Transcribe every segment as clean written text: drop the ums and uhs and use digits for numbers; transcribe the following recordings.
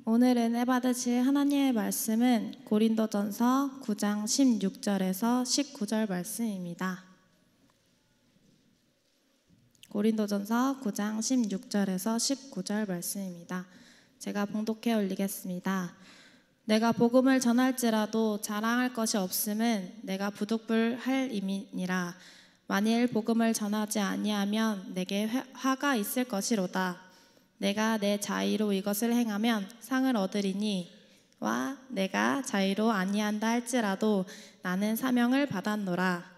오늘 은혜 받으실 하나님의 말씀은 고린도전서 9장 16절에서 19절 말씀입니다. 고린도전서 9장 16절에서 19절 말씀입니다. 제가 봉독해 올리겠습니다. 내가 복음을 전할지라도 자랑할 것이 없음은 내가 부득불할 임이니라. 만일 복음을 전하지 아니하면 내게 화가 있을 것이로다. 내가 내 자의로 이것을 행하면 상을 얻으리니 와 내가 자의로 아니한다 할지라도 나는 사명을 받았노라.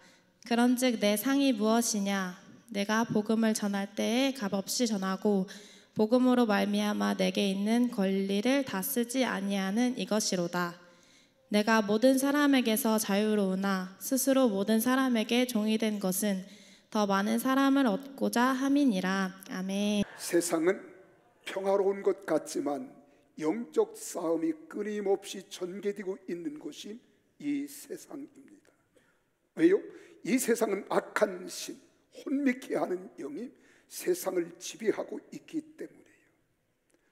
그런즉 내 상이 무엇이냐? 내가 복음을 전할 때에 값없이 전하고 복음으로 말미암아 내게 있는 권리를 다 쓰지 아니하는 이것이로다. 내가 모든 사람에게서 자유로우나 스스로 모든 사람에게 종이 된 것은 더 많은 사람을 얻고자 함이니라. 아멘. 세상은 평화로운 것 같지만 영적 싸움이 끊임없이 전개되고 있는 곳이 이 세상입니다. 왜요? 이 세상은 악한 신, 혼미케 하는 영이 세상을 지배하고 있기 때문이에요.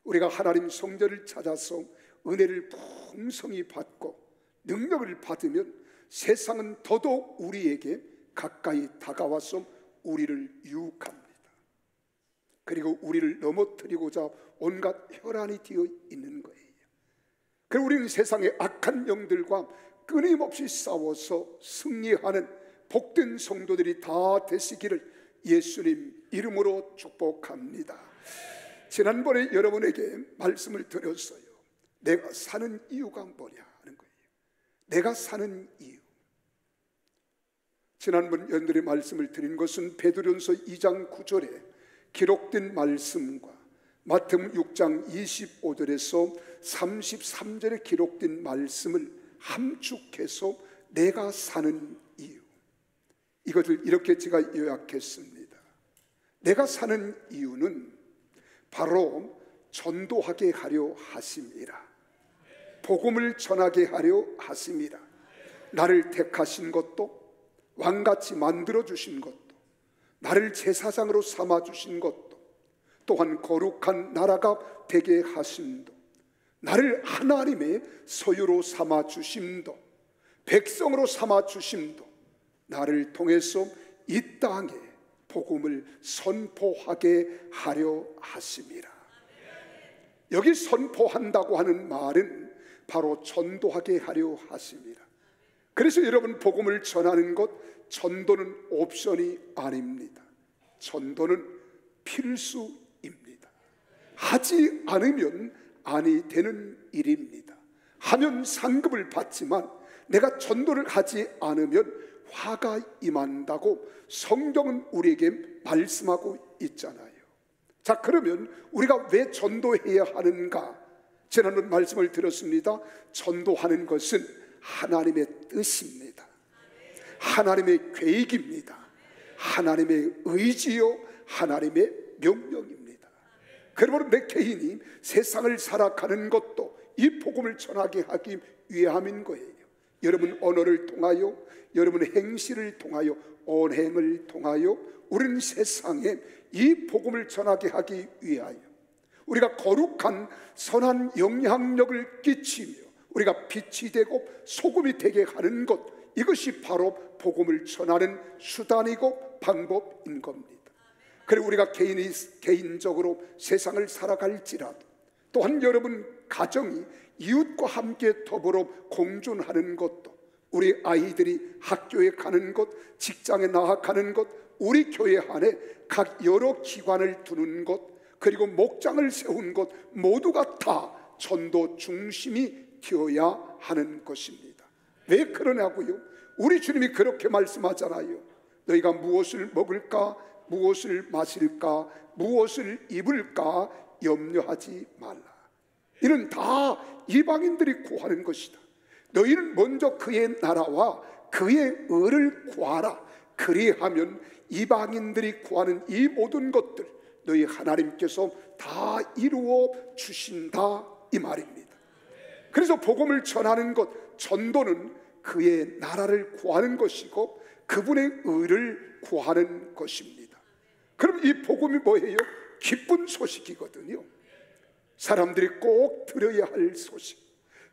우리가 하나님 성전을 찾아서 은혜를 풍성히 받고 능력을 받으면 세상은 더더욱 우리에게 가까이 다가와서 우리를 유혹합니다. 그리고 우리를 넘어뜨리고자 온갖 혈안이 되어 있는 거예요. 그리고 우리는 세상의 악한 영들과 끊임없이 싸워서 승리하는 복된 성도들이 다 되시기를 예수님 이름으로 축복합니다. 지난번에 여러분에게 말씀을 드렸어요. 내가 사는 이유가 뭐냐 하는 거예요. 내가 사는 이유. 지난번 여러분들의 말씀을 드린 것은 베드로전서 2장 9절에 기록된 말씀과 마태복음 6장 25절에서 33절에 기록된 말씀을 함축해서 내가 사는 이유, 이것을 이렇게 제가 요약했습니다. 내가 사는 이유는 바로 전도하게 하려 하심이라. 복음을 전하게 하려 하심이라. 나를 택하신 것도 왕같이 만들어주신 것도 나를 제사장으로 삼아주신 것도 또한 거룩한 나라가 되게 하심도 나를 하나님의 소유로 삼아주심도 백성으로 삼아주심도 나를 통해서 이 땅에 복음을 선포하게 하려 하심이라. 여기 선포한다고 하는 말은 바로 전도하게 하려 하심이라. 그래서 여러분 복음을 전하는 것, 전도는 옵션이 아닙니다. 전도는 필수입니다. 하지 않으면 아니 되는 일입니다. 하면 상급을 받지만 내가 전도를 하지 않으면 화가 임한다고 성경은 우리에게 말씀하고 있잖아요. 자, 그러면 우리가 왜 전도해야 하는가? 지난번 말씀을 들었습니다. 전도하는 것은 하나님의 뜻입니다. 하나님의 계획입니다. 하나님의 의지요, 하나님의 명령입니다. 그러므로 내 개인이 세상을 살아가는 것도 이 복음을 전하게 하기 위함인 거예요. 여러분 언어를 통하여, 여러분의 행실을 통하여, 언행을 통하여 우리는 세상에 이 복음을 전하게 하기 위하여 우리가 거룩한 선한 영향력을 끼치며 우리가 빛이 되고 소금이 되게 하는 것, 이것이 바로 복음을 전하는 수단이고 방법인 겁니다. 그리고 우리가 개인적으로 세상을 살아갈지라도 또한 여러분 가정이 이웃과 함께 더불어 공존하는 것도, 우리 아이들이 학교에 가는 것, 직장에 나아가는 것, 우리 교회 안에 각 여러 기관을 두는 것, 그리고 목장을 세운 것 모두가 다 전도 중심이 되어야 하는 것입니다. 왜 그러냐고요? 우리 주님이 그렇게 말씀하잖아요. 너희가 무엇을 먹을까, 무엇을 마실까, 무엇을 입을까 염려하지 말라. 이는 다 이방인들이 구하는 것이다. 너희는 먼저 그의 나라와 그의 의를 구하라. 그리하면 이방인들이 구하는 이 모든 것들 너희 하나님께서 다 이루어 주신다, 이 말입니다. 그래서 복음을 전하는 것, 전도는 그의 나라를 구하는 것이고 그분의 의를 구하는 것입니다. 그럼 이 복음이 뭐예요? 기쁜 소식이거든요. 사람들이 꼭 들어야 할 소식,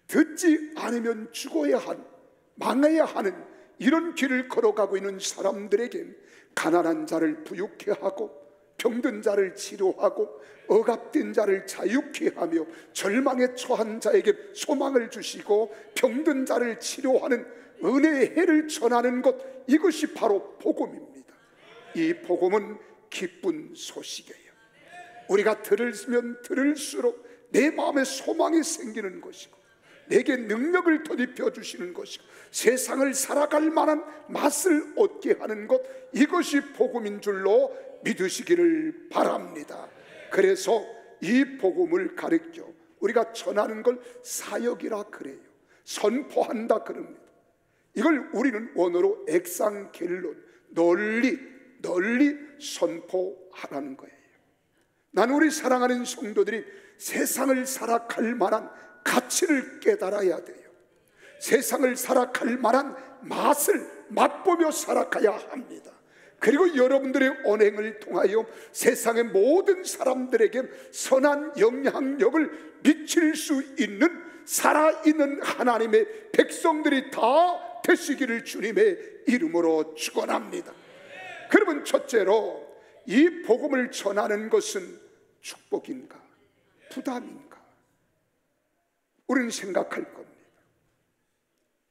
듣지 않으면 죽어야 한, 망해야 하는 이런 길을 걸어가고 있는 사람들에게 가난한 자를 부유케 하고, 병든 자를 치료하고, 억압된 자를 자유케 하며, 절망에 처한 자에게 소망을 주시고, 병든 자를 치료하는 은혜의 해를 전하는 것, 이것이 바로 복음입니다. 이 복음은 기쁜 소식이에요. 우리가 들으면 들을수록 내 마음에 소망이 생기는 것이고, 내게 능력을 덧입혀 주시는 것이고, 세상을 살아갈 만한 맛을 얻게 하는 것, 이것이 복음인 줄로 믿으시기를 바랍니다. 그래서 이 복음을 가르쳐 우리가 전하는 걸 사역이라 그래요. 선포한다 그럽니다. 이걸 우리는 원어로 엑상겔론, 널리 선포하라는 거예요. 나는 우리 사랑하는 성도들이 세상을 살아갈 만한 가치를 깨달아야 돼요. 세상을 살아갈 만한 맛을 맛보며 살아가야 합니다. 그리고 여러분들의 언행을 통하여 세상의 모든 사람들에게 선한 영향력을 미칠 수 있는 살아있는 하나님의 백성들이 다 되시기를 주님의 이름으로 축원합니다. 그러면 첫째로, 이 복음을 전하는 것은 축복인가 부담인가, 우리는 생각할 겁니다.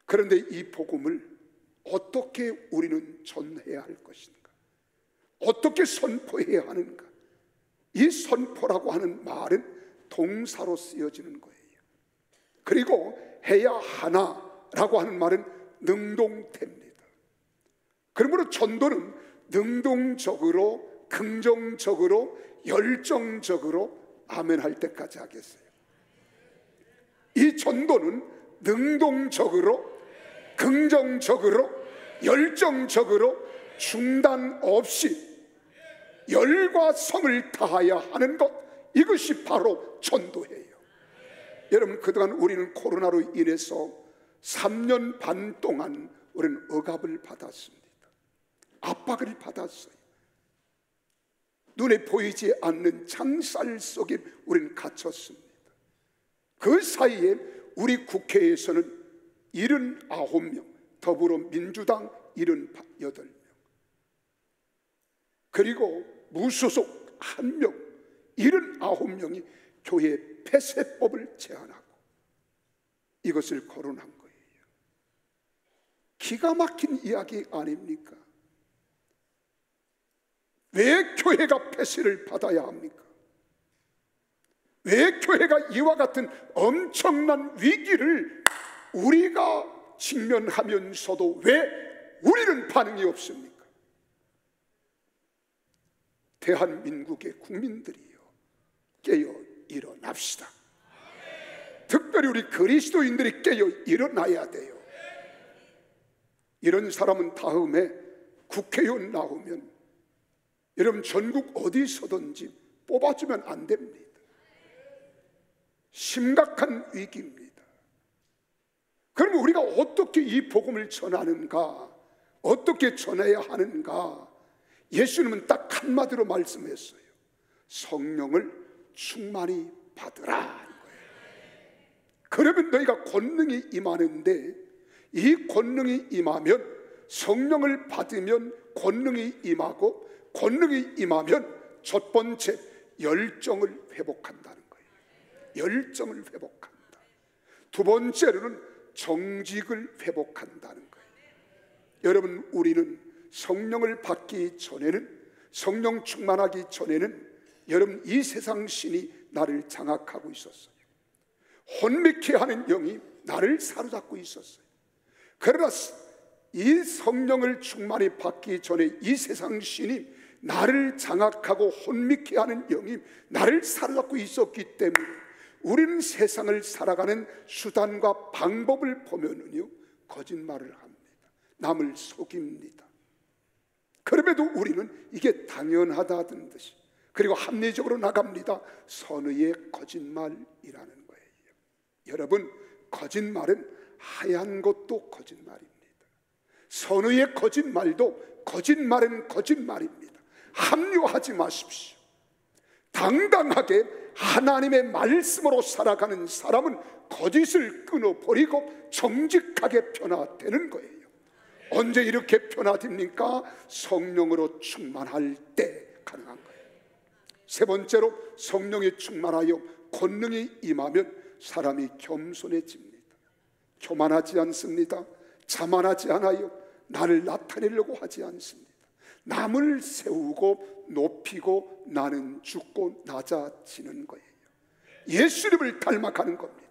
그런데 이 복음을 어떻게 우리는 전해야 할 것인가, 어떻게 선포해야 하는가. 이 선포라고 하는 말은 동사로 쓰여지는 거예요. 그리고 해야 하나라고 하는 말은 능동태입니다. 그러므로 전도는 능동적으로, 긍정적으로, 열정적으로 아멘 할 때까지 하겠어요. 이 전도는 능동적으로, 긍정적으로, 열정적으로 중단 없이 열과 성을 다하여 하는 것, 이것이 바로 전도예요. 여러분, 그동안 우리는 코로나로 인해서 3년 반 동안 우리는 억압을 받았습니다. 압박을 받았어요. 눈에 보이지 않는 창살 속에 우리는 갇혔습니다. 그 사이에 우리 국회에서는 79명, 더불어민주당 78명, 그리고 무소속 1명, 79명이 교회 폐쇄법을 제안하고 이것을 거론한 거예요. 기가 막힌 이야기 아닙니까? 왜 교회가 폐쇄를 받아야 합니까? 왜 교회가 이와 같은 엄청난 위기를 우리가 직면하면서도 왜 우리는 반응이 없습니까? 대한민국의 국민들이요, 깨어 일어납시다. 특별히 우리 그리스도인들이 깨어 일어나야 돼요. 이런 사람은 다음에 국회의원 나오면 여러분 전국 어디서든지 뽑아주면 안 됩니다. 심각한 위기입니다. 그러면 우리가 어떻게 이 복음을 전하는가, 어떻게 전해야 하는가? 예수님은 딱 한마디로 말씀했어요. 성령을 충만히 받으라 하는 거예요. 그러면 너희가 권능이 임하는데, 이 권능이 임하면, 성령을 받으면 권능이 임하고, 권능이 임하면 첫 번째 열정을 회복한다는 거예요. 열정을 회복한다. 두 번째로는 정직을 회복한다는 거예요. 여러분, 우리는 성령을 받기 전에는, 성령 충만하기 전에는 여러분 이 세상 신이 나를 장악하고 있었어요. 혼미케 하는 영이 나를 사로잡고 있었어요. 그러나 이 성령을 충만히 받기 전에 이 세상 신이 나를 장악하고 혼미케 하는 영이 나를 사로잡고 있었기 때문에 우리는 세상을 살아가는 수단과 방법을 보면은요, 거짓말을 합니다. 남을 속입니다. 그럼에도 우리는 이게 당연하다는 듯이, 그리고 합리적으로 나갑니다. 선의의 거짓말이라는 거예요. 여러분, 거짓말은 하얀 것도 거짓말입니다. 선의의 거짓말도 거짓말은 거짓말입니다. 합리화하지 마십시오. 당당하게 하나님의 말씀으로 살아가는 사람은 거짓을 끊어버리고 정직하게 변화되는 거예요. 언제 이렇게 변화됩니까? 성령으로 충만할 때 가능한 거예요. 세 번째로, 성령이 충만하여 권능이 임하면 사람이 겸손해집니다. 교만하지 않습니다. 자만하지 않아요. 나를 나타내려고 하지 않습니다. 남을 세우고 높이고 나는 죽고 낮아지는 거예요. 예수님을 닮아가는 겁니다.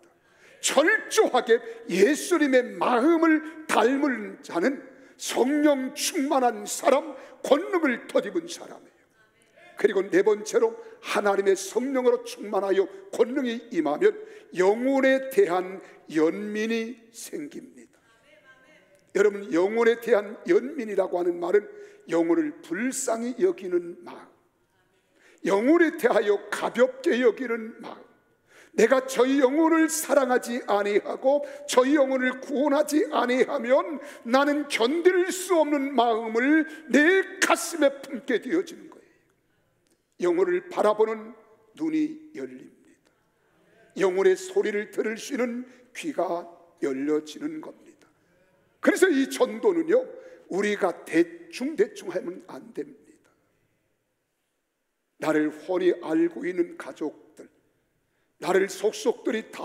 철저하게 예수님의 마음을 닮은 자는 성령 충만한 사람, 권능을 덧입은 사람이에요. 그리고 네 번째로, 하나님의 성령으로 충만하여 권능이 임하면 영혼에 대한 연민이 생깁니다. 여러분, 영혼에 대한 연민이라고 하는 말은 영혼을 불쌍히 여기는 마음, 영혼에 대하여 가볍게 여기는 마음. 내가 저희 영혼을 사랑하지 아니하고 저희 영혼을 구원하지 아니하면 나는 견딜 수 없는 마음을 내 가슴에 품게 되어지는 거예요. 영혼을 바라보는 눈이 열립니다. 영혼의 소리를 들을 수 있는 귀가 열려지는 겁니다. 그래서 이 전도는요, 우리가 대충 하면 안 됩니다. 나를 훤히 알고 있는 가족들, 나를 속속들이 다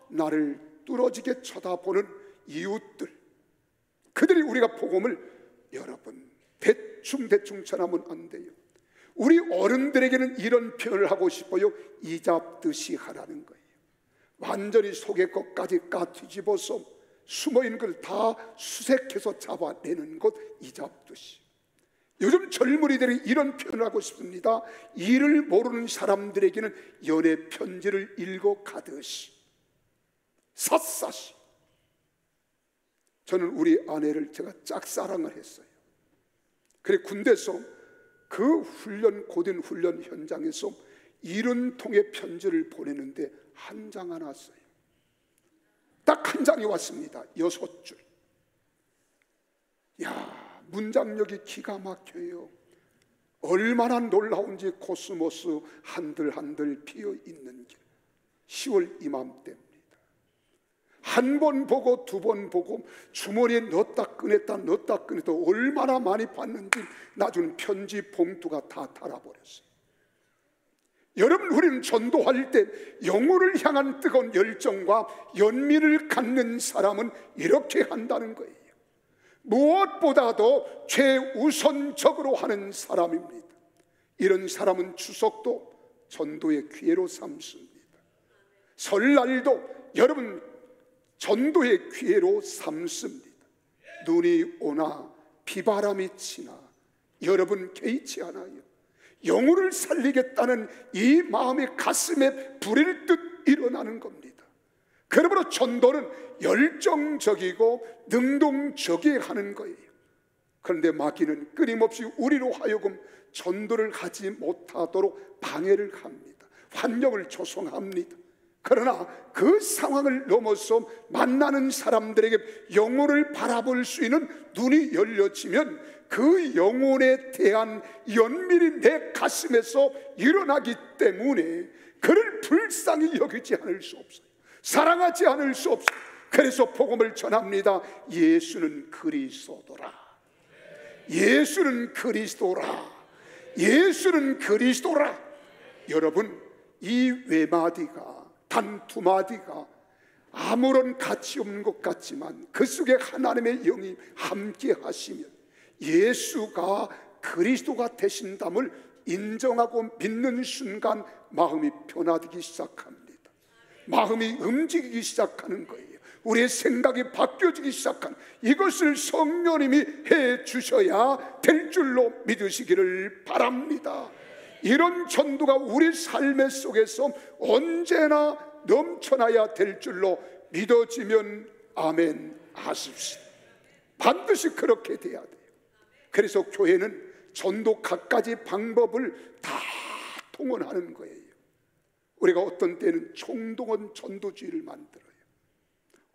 나를 뚫어지게 쳐다보는 이웃들, 그들이 우리가 복음을, 여러분, 대충 전하면 안 돼요. 우리 어른들에게는 이런 표현을 하고 싶어요. 이잡듯이 하라는 거예요. 완전히 속의 것까지 뒤집어서 숨어있는 걸 다 수색해서 잡아내는 것, 이잡듯이. 요즘 젊은이들이 이런 표현을 하고 싶습니다. 일을 모르는 사람들에게는 연애 편지를 읽어 가듯이, 샅샅이. 저는 우리 아내를 제가 짝사랑을 했어요. 그래, 군대에서 그 고된 훈련 현장에서 70통의 편지를 보내는데 한 장 안 왔어요. 딱 한 장이 왔습니다. 6줄. 야, 문장력이 기가 막혀요. 얼마나 놀라운지. 코스모스 한들 피어 있는 길. 10월 이맘때입니다. 한 번 보고 두 번 보고 주머니에 넣었다 꺼냈다 얼마나 많이 봤는지 나중 편지 봉투가 다 닳아버렸어요. 여러분, 우리는 전도할 때 영혼을 향한 뜨거운 열정과 연민을 갖는 사람은 이렇게 한다는 거예요. 무엇보다도 최우선적으로 하는 사람입니다. 이런 사람은 추석도 전도의 기회로 삼습니다. 설날도 여러분 전도의 기회로 삼습니다. 눈이 오나 비바람이 치나 여러분 개의치 않아요. 영혼을 살리겠다는 이 마음이 가슴에 불일 듯 일어나는 겁니다. 그러므로 전도는 열정적이고 능동적이게 하는 거예요. 그런데 마귀는 끊임없이 우리로 하여금 전도를 하지 못하도록 방해를 합니다. 환경을 조성합니다. 그러나 그 상황을 넘어서 만나는 사람들에게 영혼을 바라볼 수 있는 눈이 열려지면 그 영혼에 대한 연민이 내 가슴에서 일어나기 때문에 그를 불쌍히 여기지 않을 수 없어요. 사랑하지 않을 수 없어요. 그래서 복음을 전합니다. 예수는 그리스도라. 예수는 그리스도라. 예수는 그리스도라. 여러분, 이 외마디가 단 두 마디가 아무런 가치 없는 것 같지만 그 속에 하나님의 영이 함께 하시면 예수가 그리스도가 되신담을 인정하고 믿는 순간 마음이 변화되기 시작합니다. 마음이 움직이기 시작하는 거예요. 우리의 생각이 바뀌어지기 시작한, 이것을 성령님이 해 주셔야 될 줄로 믿으시기를 바랍니다. 이런 전도가 우리 삶의 속에서 언제나 넘쳐나야 될 줄로 믿어지면 아멘 하십시오. 반드시 그렇게 돼야 돼요. 그래서 교회는 전도 갖가지 방법을 다 통원하는 거예요. 우리가 어떤 때는 총동원 전도주의를 만들어요.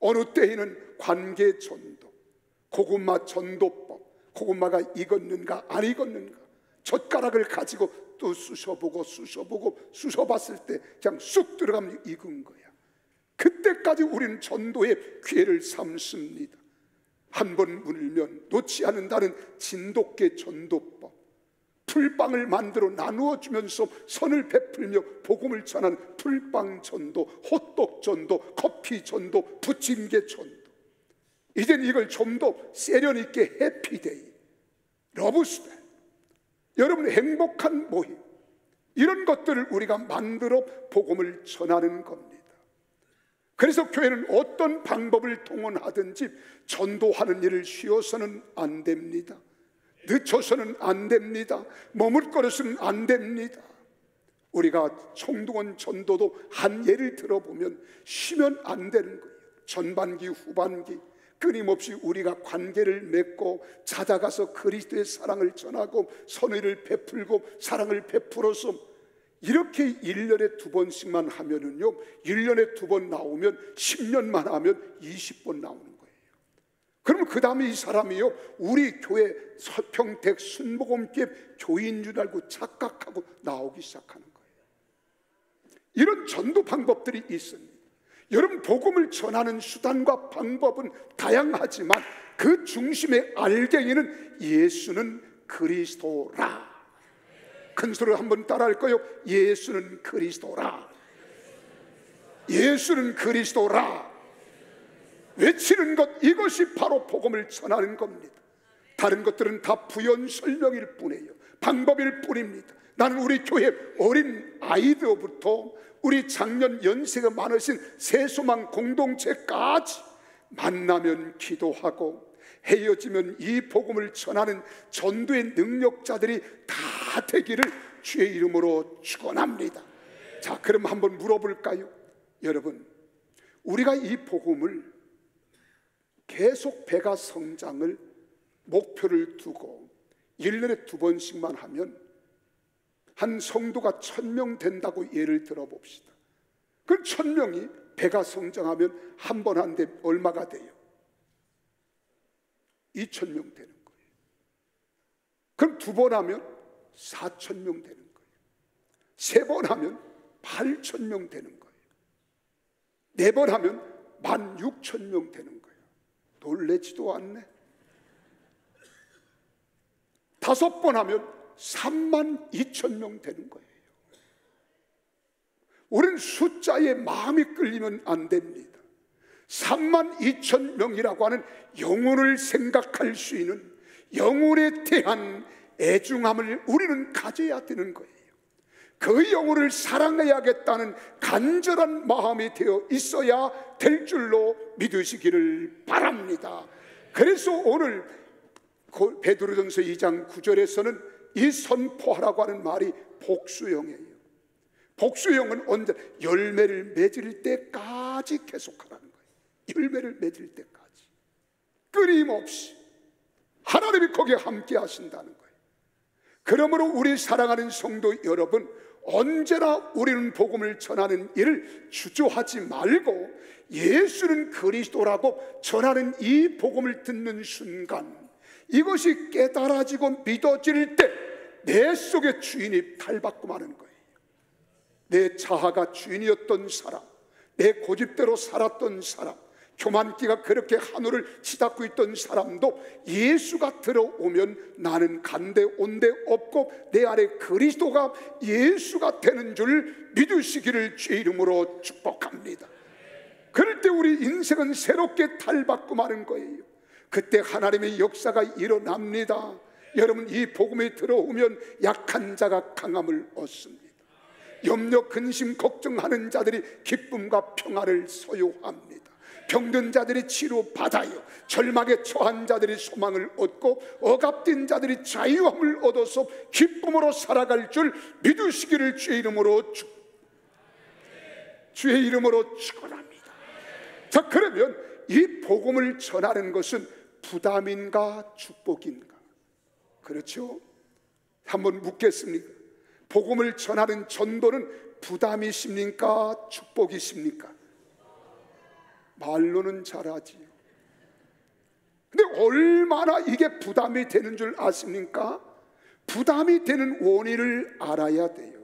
어느 때에는 관계 전도, 고구마 전도법, 고구마가 익었는가 안 익었는가 젓가락을 가지고 또 쑤셔보고 쑤셔봤을 때 그냥 쑥 들어가면 익은 거야. 그때까지 우리는 전도의 기회를 삼습니다. 한 번 물면 놓지 않는다는 진돗개 전도법, 풀빵을 만들어 나누어 주면서 선을 베풀며 복음을 전하는 풀빵 전도, 호떡 전도, 커피 전도, 부침개 전도. 이젠 이걸 좀 더 세련 있게 해피데이, 러브스데, 여러분 행복한 모임, 이런 것들을 우리가 만들어 복음을 전하는 겁니다. 그래서 교회는 어떤 방법을 동원하든지 전도하는 일을 쉬어서는 안 됩니다. 늦춰서는 안 됩니다. 머뭇거려서는 안 됩니다. 우리가 총동원 전도도 한 예를 들어보면 쉬면 안 되는 거예요. 전반기 후반기 끊임없이 우리가 관계를 맺고 찾아가서 그리스도의 사랑을 전하고 선의를 베풀고 사랑을 베풀어서 이렇게 1년에 2번씩만 하면은요, 1년에 2번 나오면 10년만 하면 20번 나오는 거예요. 그러면 그 다음에 이 사람이요, 우리 교회 서평택 순복음교회 교인 줄 알고 착각하고 나오기 시작하는 거예요. 이런 전도 방법들이 있습니다. 여러분, 복음을 전하는 수단과 방법은 다양하지만 그 중심의 알갱이는 예수는 그리스도라. 큰 소리로 한번 따라할까요? 예수는 그리스도라. 예수는 그리스도라. 외치는 것, 이것이 바로 복음을 전하는 겁니다. 다른 것들은 다 부연 설명일 뿐이에요. 방법일 뿐입니다. 나는 우리 교회 어린 아이들부터 우리 작년 연세가 많으신 새소망 공동체까지 만나면 기도하고 헤어지면 이 복음을 전하는 전도의 능력자들이 다 되기를 주의 이름으로 축원합니다. 자, 그럼 한번 물어볼까요? 여러분, 우리가 이 복음을 계속 배가 성장을 목표를 두고 1년에 2번씩만 하면 한 성도가 1000명 된다고 예를 들어봅시다. 그럼 1000명이 배가 성장하면 한 번 하는데 얼마가 돼요? 2000명 되는 거예요. 그럼 2번 하면 4000명 되는 거예요. 3번 하면 8000명 되는 거예요. 4번 하면 16000명 되는 거예요. 놀래지도 않네. 5번 하면 32,000명 되는 거예요. 우리는 숫자에 마음이 끌리면 안 됩니다. 32,000명이라고 하는 영혼을 생각할 수 있는 영혼에 대한 애중함을 우리는 가져야 되는 거예요. 그 영혼을 사랑해야겠다는 간절한 마음이 되어 있어야 될 줄로 믿으시기를 바랍니다. 그래서 오늘 베드로전서 2장 9절에서는 이 선포하라고 하는 말이 복수형이에요. 복수형은 언제? 열매를 맺을 때까지 계속하라는 거예요. 열매를 맺을 때까지 끊임없이 하나님이 거기에 함께 하신다는 거예요. 그러므로 우리 사랑하는 성도 여러분, 언제나 우리는 복음을 전하는 일을 주저하지 말고 예수는 그리스도라고 전하는 이 복음을 듣는 순간, 이것이 깨달아지고 믿어질 때 내 속에 주인이 탈바꿈 하는 거예요. 내 자아가 주인이었던 사람, 내 고집대로 살았던 사람, 교만기가 그렇게 하늘을 치닫고 있던 사람도 예수가 들어오면 나는 간데 온데 없고 내 안에 그리스도가 예수가 되는 줄 믿으시기를 주의 이름으로 축복합니다. 그럴 때 우리 인생은 새롭게 탈바꿈하는 거예요. 그때 하나님의 역사가 일어납니다. 여러분, 이 복음에 들어오면 약한 자가 강함을 얻습니다. 염려, 근심, 걱정하는 자들이 기쁨과 평화를 소유합니다. 병든 자들이 치료받아요. 절망에 처한 자들이 소망을 얻고 억압된 자들이 자유함을 얻어서 기쁨으로 살아갈 줄 믿으시기를 주의 이름으로 축원합니다. 자, 그러면 이 복음을 전하는 것은 부담인가 축복인가? 그렇죠? 한번 묻겠습니까? 복음을 전하는 전도는 부담이십니까? 축복이십니까? 말로는 잘하지요. 근데 얼마나 이게 부담이 되는 줄 아십니까? 부담이 되는 원인을 알아야 돼요.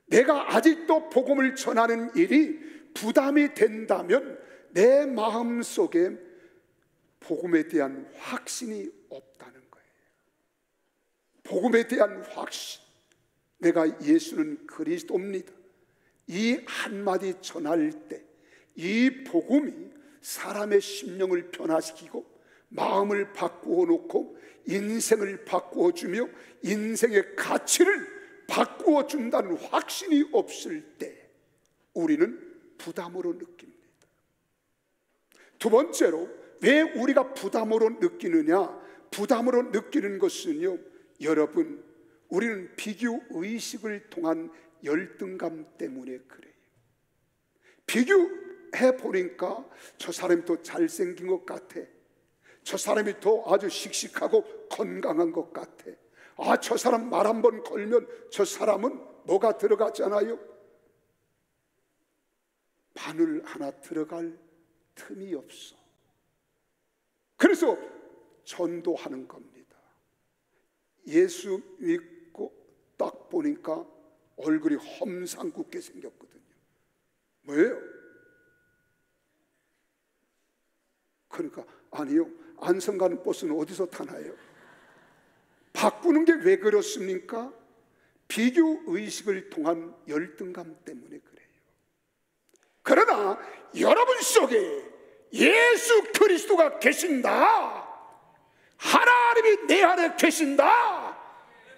내가 아직도 복음을 전하는 일이 부담이 된다면 내 마음속에 복음에 대한 확신이 없다는 거예요. 복음에 대한 확신, 내가 예수는 그리스도입니다, 이 한마디 전할 때 이 복음이 사람의 심령을 변화시키고 마음을 바꾸어 놓고 인생을 바꾸어 주며 인생의 가치를 바꾸어 준다는 확신이 없을 때 우리는 부담으로 느낍니다. 두 번째로 왜 우리가 부담으로 느끼느냐? 부담으로 느끼는 것은요, 여러분, 우리는 비교 의식을 통한 열등감 때문에 그래요. 비교해 보니까 저 사람이 더 잘생긴 것 같아, 저 사람이 더 아주 씩씩하고 건강한 것 같아, 아, 저 사람 말 한 번 걸면 저 사람은 뭐가 들어가잖아요. 바늘 하나 들어갈 틈이 없어. 그래서 전도하는 겁니다. 예수 믿고 딱 보니까 얼굴이 험상궂게 생겼거든요. 뭐예요? 그러니까 아니요, 안성 가는 버스는 어디서 타나요? 바꾸는 게 왜 그렇습니까? 비교 의식을 통한 열등감 때문에 그래요. 그러나 여러분 속에 예수 그리스도가 계신다, 하나님이 내 안에 계신다,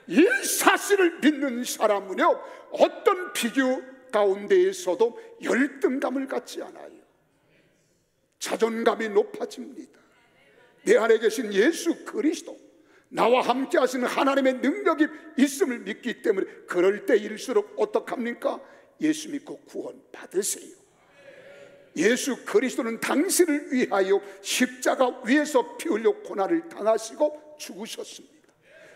이 사실을 믿는 사람은요, 어떤 비교 가운데에서도 열등감을 갖지 않아요. 자존감이 높아집니다. 내 안에 계신 예수 그리스도, 나와 함께 하시는 하나님의 능력이 있음을 믿기 때문에 그럴 때일수록 어떡합니까? 예수 믿고 구원 받으세요. 예수 그리스도는 당신을 위하여 십자가 위에서 피 흘려 고난을 당하시고 죽으셨습니다.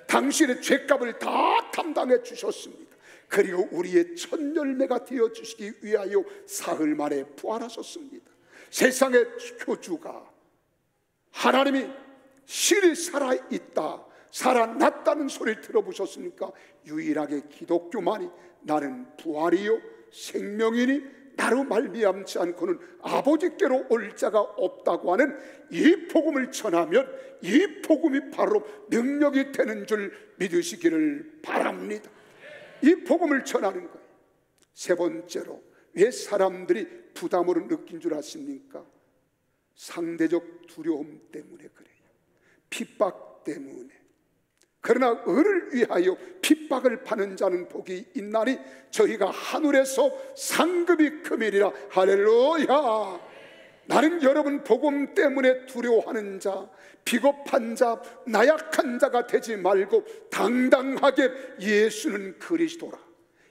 당신의 죄값을 다 담당해 주셨습니다. 그리고 우리의 첫 열매가 되어 주시기 위하여 사흘 만에 부활하셨습니다. 세상의 교주가 하나님이 실이 살아있다, 살아났다는 소리를 들어보셨습니까? 유일하게 기독교만이 나는 부활이요 생명이니 나로 말미암지 않고는 아버지께로 올 자가 없다고 하는 이 복음을 전하면 이 복음이 바로 능력이 되는 줄 믿으시기를 바랍니다. 이 복음을 전하는 거예요. 세 번째로 왜 사람들이 부담으로 느낀 줄 아십니까? 상대적 두려움 때문에 그래요. 핍박 때문에. 그러나 을을 위하여 핍박을 받는 자는 복이 있나니 저희가 하늘에서 상급이 금이리라. 할렐루야. 나는 여러분 복음 때문에 두려워하는 자, 비겁한 자, 나약한 자가 되지 말고 당당하게 예수는 그리스도라,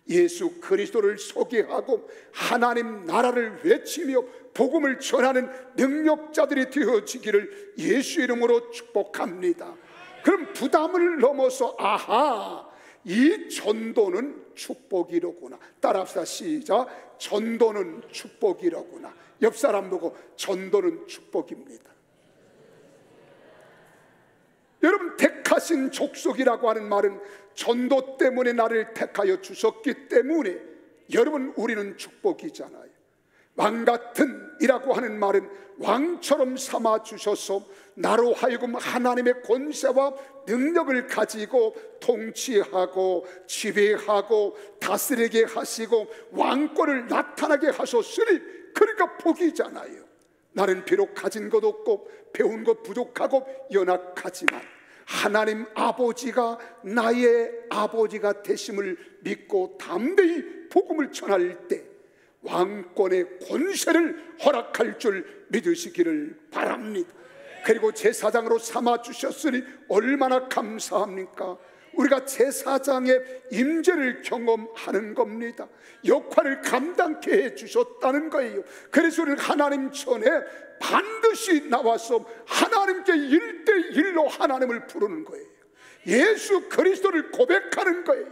예수 그리스도를 소개하고 하나님 나라를 외치며 복음을 전하는 능력자들이 되어지기를 예수 이름으로 축복합니다. 그럼 부담을 넘어서 아하, 이 전도는 축복이로구나. 따라합시다. 시작. 전도는 축복이로구나. 옆 사람 보고 전도는 축복입니다. 여러분, 택하신 족속이라고 하는 말은 전도 때문에 나를 택하여 주셨기 때문에 여러분 우리는 축복이잖아요. 왕같은 이라고 하는 말은 왕처럼 삼아 주셔서 나로 하여금 하나님의 권세와 능력을 가지고 통치하고 지배하고 다스리게 하시고 왕권을 나타나게 하셨으니 그러니까 복이잖아요. 나는 비록 가진 것 없고 배운 것 부족하고 연약하지만 하나님 아버지가 나의 아버지가 되심을 믿고 담대히 복음을 전할 때 왕권의 권세를 허락할 줄 믿으시기를 바랍니다. 그리고 제사장으로 삼아 주셨으니 얼마나 감사합니까? 우리가 제사장의 임재를 경험하는 겁니다. 역할을 감당케 해 주셨다는 거예요. 그래서 우리는 하나님 전에 반드시 나와서 하나님께 1대1로 하나님을 부르는 거예요. 예수 그리스도를 고백하는 거예요.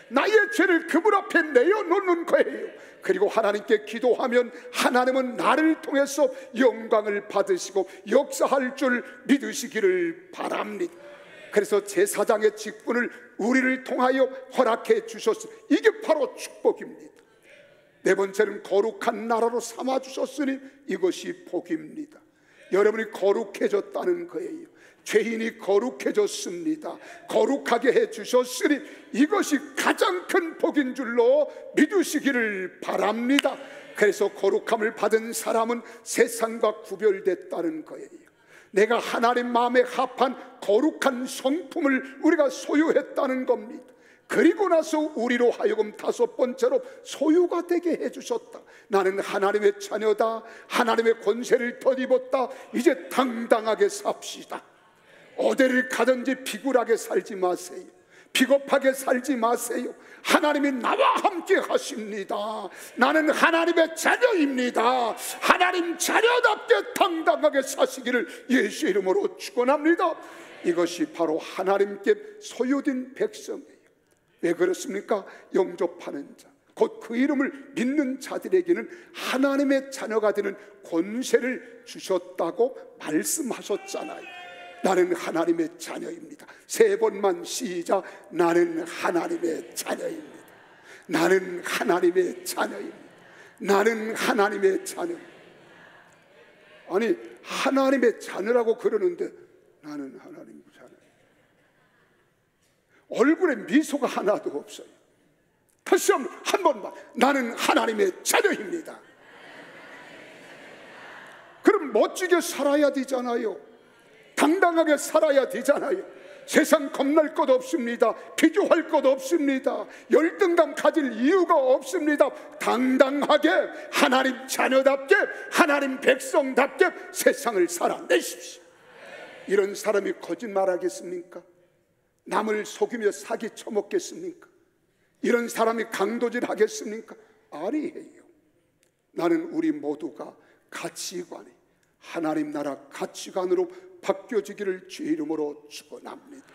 나의 죄를 그분 앞에 내어놓는 거예요. 그리고 하나님께 기도하면 하나님은 나를 통해서 영광을 받으시고 역사할 줄 믿으시기를 바랍니다. 그래서 제사장의 직분을 우리를 통하여 허락해 주셨으니 이게 바로 축복입니다. 네 번째는 거룩한 나라로 삼아 주셨으니 이것이 복입니다. 여러분이 거룩해졌다는 거예요. 죄인이 거룩해졌습니다. 거룩하게 해주셨으니 이것이 가장 큰 복인 줄로 믿으시기를 바랍니다. 그래서 거룩함을 받은 사람은 세상과 구별됐다는 거예요. 내가 하나님 마음에 합한 거룩한 성품을 우리가 소유했다는 겁니다. 그리고 나서 우리로 하여금 다섯 번째로 소유가 되게 해주셨다. 나는 하나님의 자녀다. 하나님의 권세를 덧입었다. 이제 당당하게 삽시다. 어디를 가든지 비굴하게 살지 마세요. 비겁하게 살지 마세요. 하나님이 나와 함께 하십니다. 나는 하나님의 자녀입니다. 하나님 자녀답게 당당하게 사시기를 예수 이름으로 축원합니다. 이것이 바로 하나님께 소유된 백성이에요. 왜 그렇습니까? 영접하는 자, 곧 그 이름을 믿는 자들에게는 하나님의 자녀가 되는 권세를 주셨다고 말씀하셨잖아요. 나는 하나님의 자녀입니다. 세 번만 시작. 나는 하나님의 자녀입니다. 나는 하나님의 자녀입니다. 나는 하나님의 자녀. 아니, 하나님의 자녀라고 그러는데 나는 하나님의 자녀. 얼굴에 미소가 하나도 없어요. 다시 한 번만. 나는 하나님의 자녀입니다. 그럼 멋지게 살아야 되잖아요. 당당하게 살아야 되잖아요. 세상 겁날 것 없습니다. 비교할 것 없습니다. 열등감 가질 이유가 없습니다. 당당하게 하나님 자녀답게 하나님 백성답게 세상을 살아내십시오. 이런 사람이 거짓말하겠습니까? 남을 속이며 사기 쳐먹겠습니까? 이런 사람이 강도질 하겠습니까? 아니에요. 나는 우리 모두가 가치관이 하나님 나라 가치관으로 바뀌어지기를 주의 이름으로 축원합니다.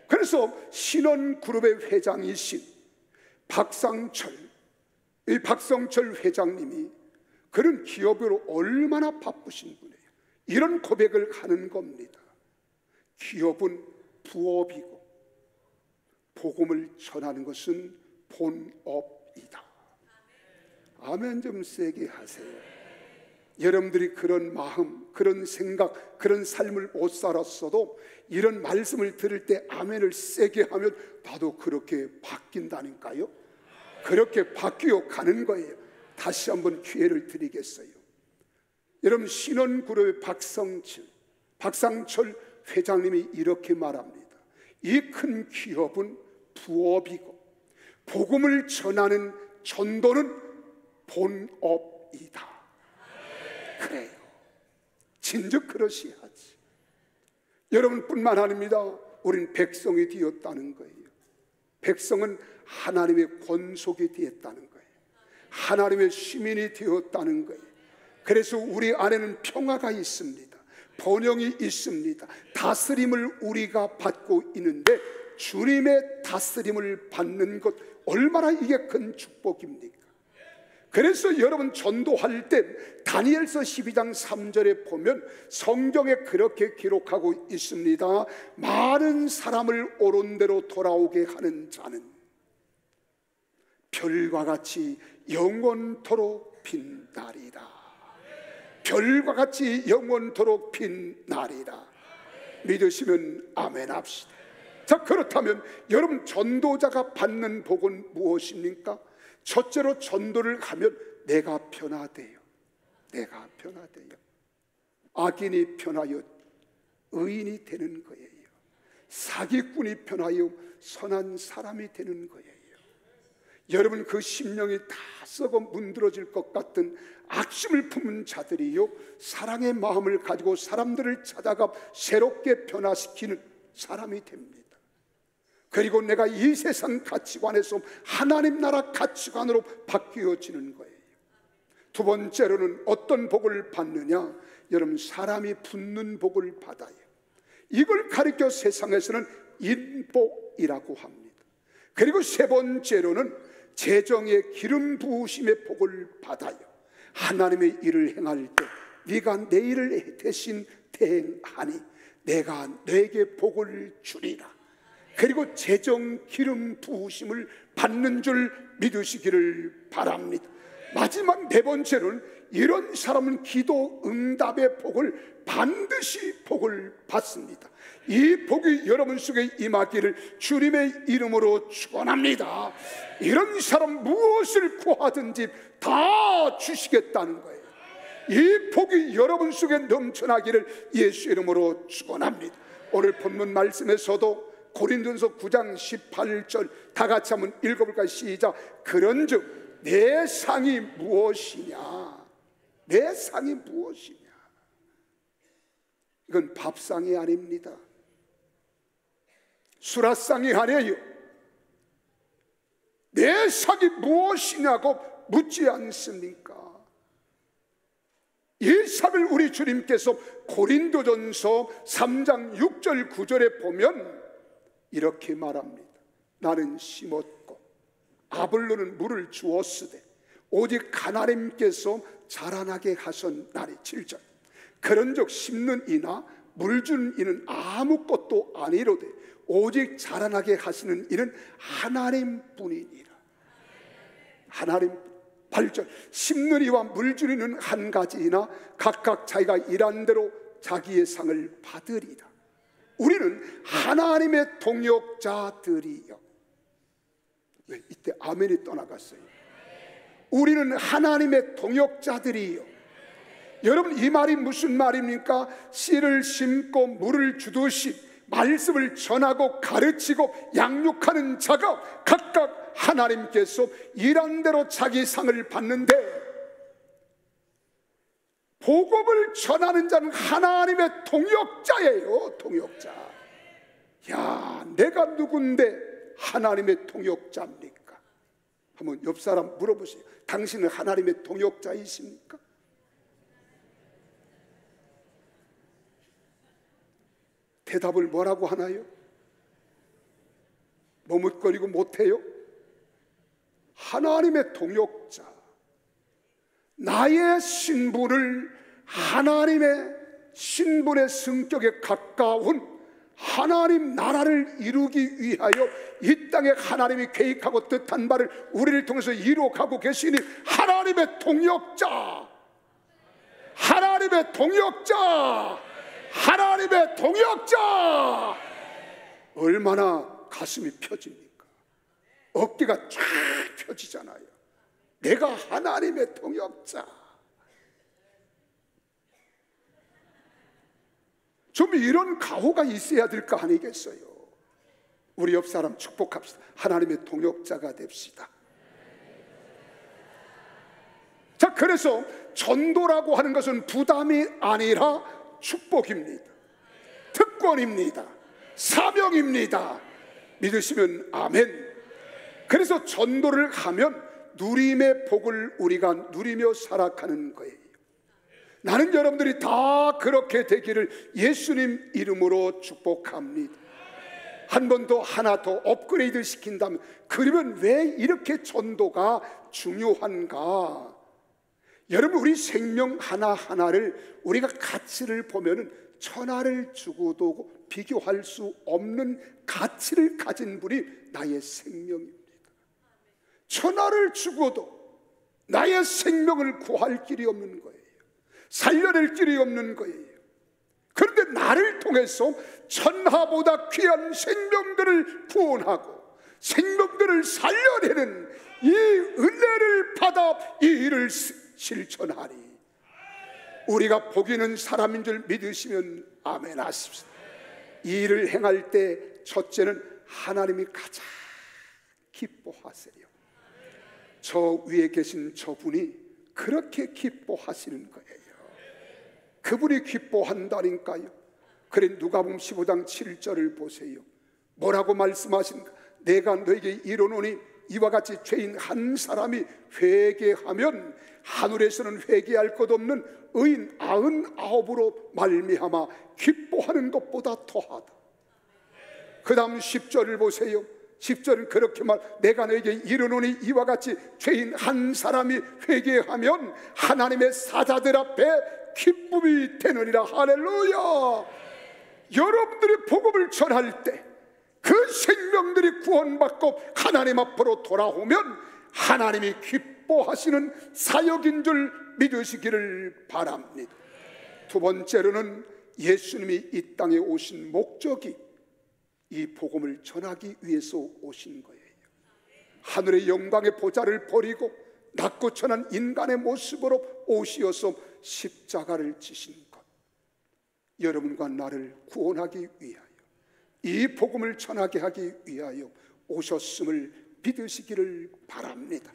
그래서 신원그룹의 회장이신 박상철, 이 박상철 회장님이 그런 기업으로 얼마나 바쁘신 분이에요. 이런 고백을 하는 겁니다. 기업은 부업이고 복음을 전하는 것은 본업이다. 아멘 좀 세게 하세요. 여러분들이 그런 마음, 그런 생각, 그런 삶을 못 살았어도 이런 말씀을 들을 때 아멘을 세게 하면 나도 그렇게 바뀐다니까요. 그렇게 바뀌어 가는 거예요. 다시 한번 기회를 드리겠어요. 여러분, 신원그룹의 박상철 회장님이 이렇게 말합니다. 이 큰 기업은 부업이고 복음을 전하는 전도는 본업이다. 그래요. 진즉 그러시야지. 여러분뿐만 아닙니다. 우린 백성이 되었다는 거예요. 백성은 하나님의 권속이 되었다는 거예요. 하나님의 시민이 되었다는 거예요. 그래서 우리 안에는 평화가 있습니다. 번영이 있습니다. 다스림을 우리가 받고 있는데 주님의 다스림을 받는 것 얼마나 이게 큰 축복입니까? 그래서 여러분 전도할 때 다니엘서 12장 3절에 보면 성경에 그렇게 기록하고 있습니다. 많은 사람을 옳은 대로 돌아오게 하는 자는 별과 같이 영원토록 빛나리라. 별과 같이 영원토록 빛나리라. 믿으시면 아멘 합시다. 자, 그렇다면 여러분 전도자가 받는 복은 무엇입니까? 첫째로 전도를 하면 내가 변화돼요. 내가 변화돼요. 악인이 변하여 의인이 되는 거예요. 사기꾼이 변하여 선한 사람이 되는 거예요. 여러분, 그 심령이 다 썩어 문드러질 것 같은 악심을 품은 자들이요, 사랑의 마음을 가지고 사람들을 찾아가 새롭게 변화시키는 사람이 됩니다. 그리고 내가 이 세상 가치관에서 하나님 나라 가치관으로 바뀌어지는 거예요. 두 번째로는 어떤 복을 받느냐? 여러분, 사람이 붙는 복을 받아요. 이걸 가리켜 세상에서는 인복이라고 합니다. 그리고 세 번째로는 재정의 기름 부으심의 복을 받아요. 하나님의 일을 행할 때 네가 내 일을 대신 대행하니 내가 너에게 복을 주리라. 그리고 재정 기름 부으심을 받는 줄 믿으시기를 바랍니다. 마지막 네 번째는 이런 사람은 기도 응답의 복을 반드시 복을 받습니다. 이 복이 여러분 속에 임하기를 주님의 이름으로 축원합니다. 이런 사람 무엇을 구하든지 다 주시겠다는 거예요. 이 복이 여러분 속에 넘쳐나기를 예수 이름으로 축원합니다. 오늘 본문 말씀에서도 고린도전서 9장 18절 다 같이 한번 읽어볼까요? 시작. 그런즉 내 상이 무엇이냐? 내 상이 무엇이냐? 이건 밥상이 아닙니다. 수라상이 아니에요. 내 상이 무엇이냐고 묻지 않습니까? 이 상을 우리 주님께서 고린도전서 3장 6절 9절에 보면 이렇게 말합니다. 나는 심었고 아볼로는 물을 주었으되 오직 하나님께서 자라나게 하셨나니. 7절. 그런즉 심는 이나 물 주는 이는 아무것도 아니로되 오직 자라나게 하시는 이는 하나님뿐이니라. 하나님. 8절. 심는 이와 물 주는 이는 한 가지이나 각각 자기가 일한 대로 자기의 상을 받으리라. 우리는 하나님의 동역자들이요. 왜 이때 아멘이 떠나갔어요? 우리는 하나님의 동역자들이요. 여러분, 이 말이 무슨 말입니까? 씨를 심고 물을 주듯이 말씀을 전하고 가르치고 양육하는 자가 각각 하나님께서 일한 대로 자기 상을 받는데, 복음을 전하는 자는 하나님의 동역자예요. 동역자. 야, 내가 누군데 하나님의 동역자입니까? 한번 옆 사람 물어보세요. 당신은 하나님의 동역자이십니까? 대답을 뭐라고 하나요? 머뭇거리고 못해요? 하나님의 동역자. 나의 신분을 하나님의 신분의 성격에 가까운 하나님 나라를 이루기 위하여 이 땅에 하나님이 계획하고 뜻한 바를 우리를 통해서 이루어가고 계시니 하나님의 동역자, 하나님의 동역자, 하나님의 동역자. 얼마나 가슴이 펴집니까? 어깨가 쫙 펴지잖아요. 내가 하나님의 동역자. 좀 이런 가호가 있어야 될 거 아니겠어요? 우리 옆 사람 축복합시다. 하나님의 동역자가 됩시다. 자, 그래서 전도라고 하는 것은 부담이 아니라 축복입니다. 특권입니다. 사명입니다. 믿으시면 아멘. 그래서 전도를 하면 누림의 복을 우리가 누리며 살아가는 거예요. 나는 여러분들이 다 그렇게 되기를 예수님 이름으로 축복합니다. 한 번 더 하나 더 업그레이드 시킨다면, 그러면 왜 이렇게 전도가 중요한가? 여러분, 우리 생명 하나하나를 우리가 가치를 보면은 천하를 주고도 비교할 수 없는 가치를 가진 분이 나의 생명입니다. 천하를 주고도 나의 생명을 구할 길이 없는 거예요. 살려낼 길이 없는 거예요. 그런데 나를 통해서 천하보다 귀한 생명들을 구원하고 생명들을 살려내는 이 은혜를 받아 이 일을 실천하리. 우리가 복 있는 사람인 줄 믿으시면 아멘 하십시오. 이 일을 행할 때 첫째는 하나님이 가장 기뻐하세요. 저 위에 계신 저분이 그렇게 기뻐하시는 거예요. 그분이 기뻐한다니까요. 그래, 누가복음 15장 7절을 보세요. 뭐라고 말씀하신가? 내가 너에게 이르노니 이와 같이 죄인 한 사람이 회개하면 하늘에서는 회개할 것 없는 의인 99으로 말미암아 기뻐하는 것보다 더하다. 그 다음 10절을 보세요. 10절은 그렇게 내가 너에게 이르노니 이와 같이 죄인 한 사람이 회개하면 하나님의 사자들 앞에 기쁨이 되느니라. 할렐루야. 여러분들이 복음을 전할 때 그 생명들이 구원받고 하나님 앞으로 돌아오면 하나님이 기뻐하시는 사역인 줄 믿으시기를 바랍니다. 두 번째로는 예수님이 이 땅에 오신 목적이 이 복음을 전하기 위해서 오신 거예요. 하늘의 영광의 보좌를 버리고 낮고 천한 인간의 모습으로 오시어서 십자가를 지신 것, 여러분과 나를 구원하기 위하여, 이 복음을 전하게 하기 위하여 오셨음을 믿으시기를 바랍니다.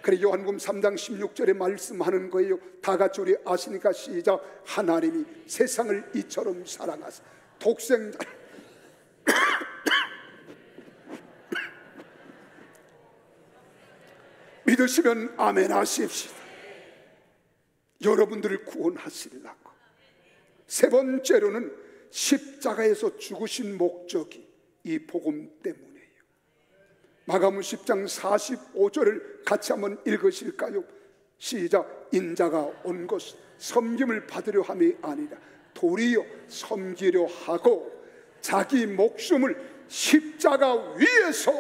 그래 요한복음 3장 16절에 말씀하는 거예요. 다 같이 우리 아시니까 시작. 하나님이 세상을 이처럼 사랑하사 독생자를 믿으시면 아멘 하십시다. 여러분들을 구원하시려고. 세 번째로는 십자가에서 죽으신 목적이 이 복음 때문이에요. 마가복음 10장 45절을 같이 한번 읽으실까요? 시작. 인자가 온 것은 섬김을 받으려 함이 아니라 도리어 섬기려 하고 자기 목숨을 십자가 위에서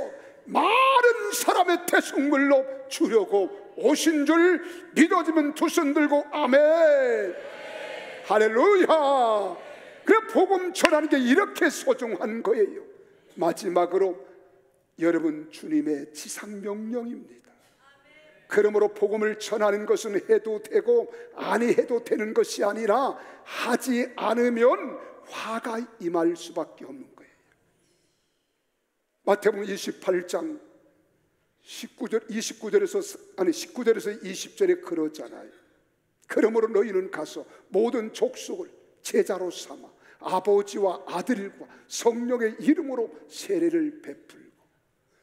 많은 사람의 대속물로 주려고 오신 줄 믿어지면 두 손 들고 아멘. 할렐루야. 그래 복음 전하는 게 이렇게 소중한 거예요. 마지막으로 여러분, 주님의 지상명령입니다. 그러므로 복음을 전하는 것은 해도 되고 안 해도 되는 것이 아니라 하지 않으면 화가 임할 수밖에 없는 거예요. 마태복음 28장 19절에서 20절에 그러잖아요. 그러므로 너희는 가서 모든 족속을 제자로 삼아 아버지와 아들과 성령의 이름으로 세례를 베풀고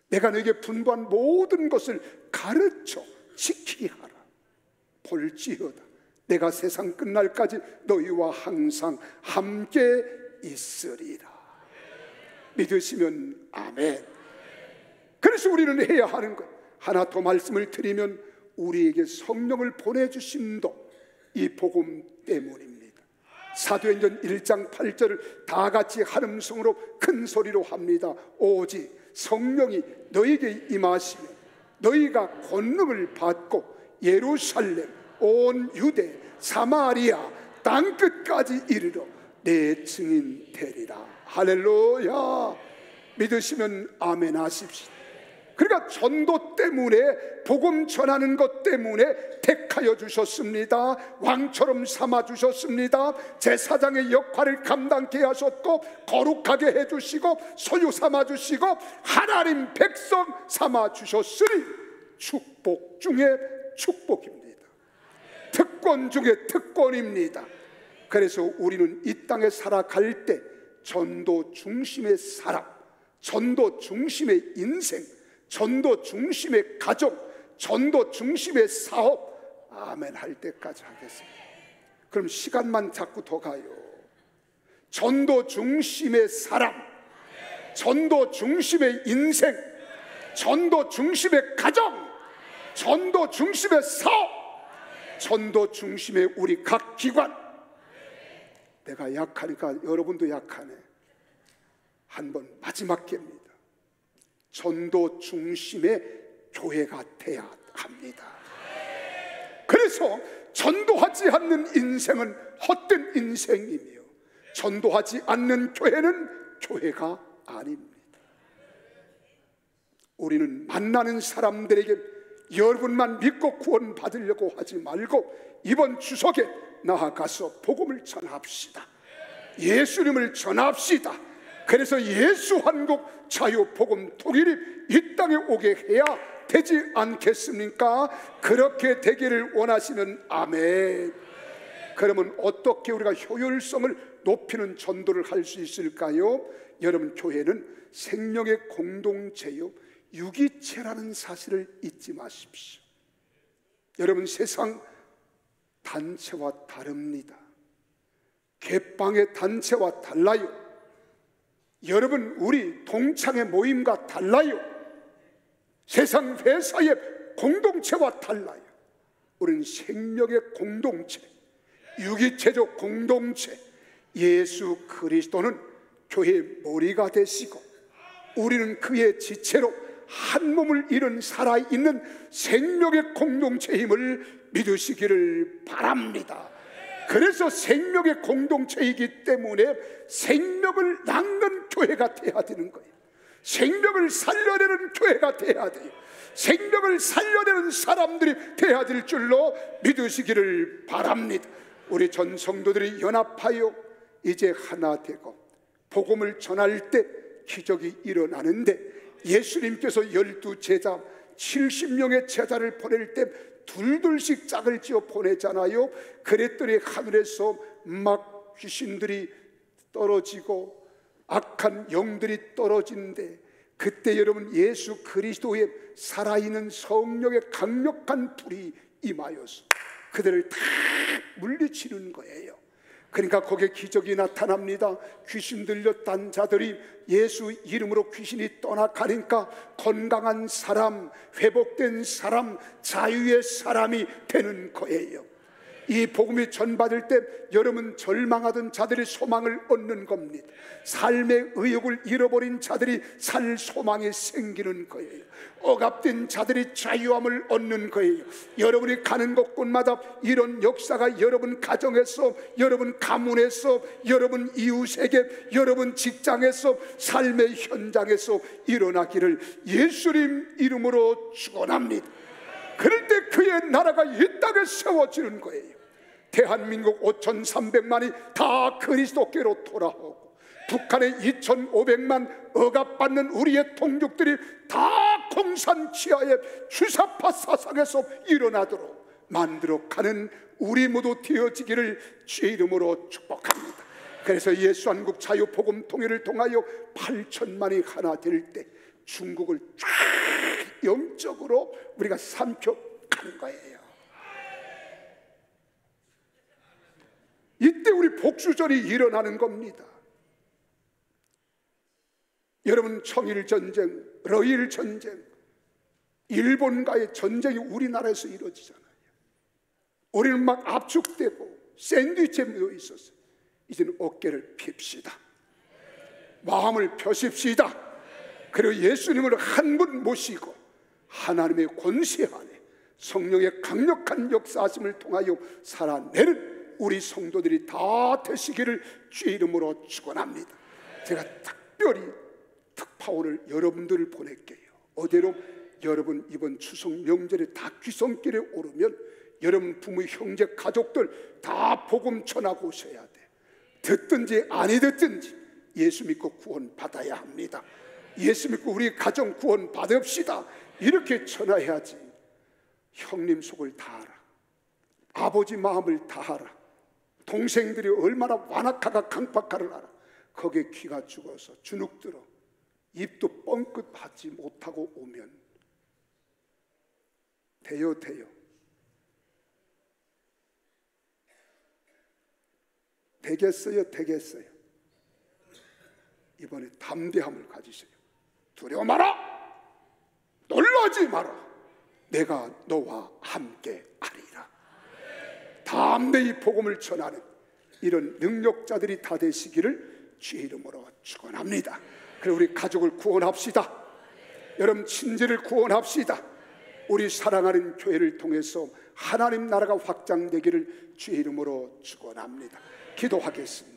내가 너에게 분부한 모든 것을 가르쳐 지키게 하라. 볼지어다 내가 세상 끝날까지 너희와 항상 함께 있으리라. 믿으시면 아멘. 그래서 우리는 해야 하는 것 하나 더 말씀을 드리면, 우리에게 성령을 보내주심도 이 복음 때문입니다. 사도행전 1장 8절을 다 같이 한 음성으로 큰 소리로 합니다. 오직 성령이 너에게 임하시면 너희가 권능을 받고 예루살렘 온 유대 사마리아 땅끝까지 이르러 내 증인 되리라. 할렐루야. 믿으시면 아멘 하십시오. 그러니까 전도 때문에, 복음 전하는 것 때문에 택하여 주셨습니다. 왕처럼 삼아 주셨습니다. 제사장의 역할을 감당케 하셨고 거룩하게 해주시고 소유 삼아 주시고 하나님 백성 삼아 주셨으니 축복 중에 축복입니다. 특권 중에 특권입니다. 그래서 우리는 이 땅에 살아갈 때 전도 중심의 사람, 전도 중심의 인생, 전도 중심의 가정, 전도 중심의 사업, 아멘 할 때까지 하겠습니다. 그럼 시간만 자꾸 더 가요. 전도 중심의 사람, 전도 중심의 인생, 전도 중심의 가정, 전도 중심의 사업, 전도 중심의 우리 각 기관. 내가 약하니까 여러분도 약하네. 한번 마지막 기회입니다. 전도 중심의 교회가 돼야 합니다. 그래서 전도하지 않는 인생은 헛된 인생이며 전도하지 않는 교회는 교회가 아닙니다. 우리는 만나는 사람들에게 여러분만 믿고 구원 받으려고 하지 말고 이번 추석에 나아가서 복음을 전합시다. 예수님을 전합시다. 그래서 예수 한국 자유 복음 통일이 이 땅에 오게 해야 되지 않겠습니까? 그렇게 되기를 원하시면 아멘. 그러면 어떻게 우리가 효율성을 높이는 전도를 할 수 있을까요? 여러분, 교회는 생명의 공동체요 유기체라는 사실을 잊지 마십시오. 여러분, 세상 단체와 다릅니다. 개방의 단체와 달라요. 여러분, 우리 동창회 모임과 달라요. 세상 회사의 공동체와 달라요. 우리는 생명의 공동체, 유기체적 공동체. 예수 그리스도는 교회의 머리가 되시고 우리는 그의 지체로 한 몸을 이룬 살아있는 생명의 공동체임을 믿으시기를 바랍니다. 그래서 생명의 공동체이기 때문에 생명을 낚는 교회가 돼야 되는 거예요. 생명을 살려내는 교회가 돼야 돼요. 생명을 살려내는 사람들이 돼야 될 줄로 믿으시기를 바랍니다. 우리 전 성도들이 연합하여 이제 하나 되고 복음을 전할 때 기적이 일어나는데, 예수님께서 12제자 70명의 제자를 보낼 때 둘둘씩 짝을 지어 보내잖아요. 그랬더니 하늘에서 막 귀신들이 떨어지고 악한 영들이 떨어진대. 그때 여러분 예수 그리스도의 살아있는 성령의 강력한 불이 임하여서 그들을 다 물리치는 거예요. 그러니까 거기에 기적이 나타납니다. 귀신 들렸던 자들이 예수 이름으로 귀신이 떠나가니까 건강한 사람, 회복된 사람, 자유의 사람이 되는 거예요. 이 복음이 전받을 때 여러분 절망하던 자들이 소망을 얻는 겁니다. 삶의 의욕을 잃어버린 자들이 살 소망이 생기는 거예요. 억압된 자들이 자유함을 얻는 거예요. 여러분이 가는 곳곳마다 이런 역사가 여러분 가정에서, 여러분 가문에서, 여러분 이웃에게, 여러분 직장에서, 삶의 현장에서 일어나기를 예수님 이름으로 축원합니다. 그럴 때 그의 나라가 이 땅에 세워지는 거예요. 대한민국 5,300만이 다 그리스도께로 돌아오고, 북한의 2,500만 억압받는 우리의 동족들이 다 공산 지하의 주사파 사상에서 일어나도록 만들어가는 우리 모두 되어지기를 주의 이름으로 축복합니다. 그래서 예수한국 자유복음 통일을 통하여 8천만이 하나 될 때 중국을 쫙 영적으로 우리가 삼켜간 거예요. 이때 우리 복수전이 일어나는 겁니다. 여러분, 청일전쟁, 러일전쟁, 일본과의 전쟁이 우리나라에서 이루어지잖아요. 우리는 막 압축되고 샌드위치에 묻어 있었어요. 이제는 어깨를 핍시다. 마음을 펴십시다. 그리고 예수님을 한 분 모시고 하나님의 권세 안에 성령의 강력한 역사하심을 통하여 살아내는 우리 성도들이 다 되시기를 주의 이름으로 축원합니다. 제가 특별히 특파원을 여러분들을 보낼게요. 어디로? 여러분 이번 추석 명절에 다 귀성길에 오르면 여러분 부모, 형제, 가족들 다 복음 전하고 오셔야 돼. 듣든지 아니 듣든지 예수 믿고 구원 받아야 합니다. 예수 믿고 우리 가정 구원 받읍시다. 이렇게 전화해야지. 형님 속을 다하라, 아버지 마음을 다하라, 동생들이 얼마나 완악하가 강박하를 알아. 거기에 귀가 죽어서 주눅들어 입도 뻥끗 하지 못하고 오면 돼요. 되겠어요. 이번에 담대함을 가지세요. 두려워 마라, 놀라지 마라, 내가 너와 함께 하리라. 담대히 복음을 전하는 이런 능력자들이 다 되시기를 주의 이름으로 축원합니다. 그리고 우리 가족을 구원합시다. 여러분 친지를 구원합시다. 우리 사랑하는 교회를 통해서 하나님 나라가 확장되기를 주의 이름으로 축원합니다. 기도하겠습니다.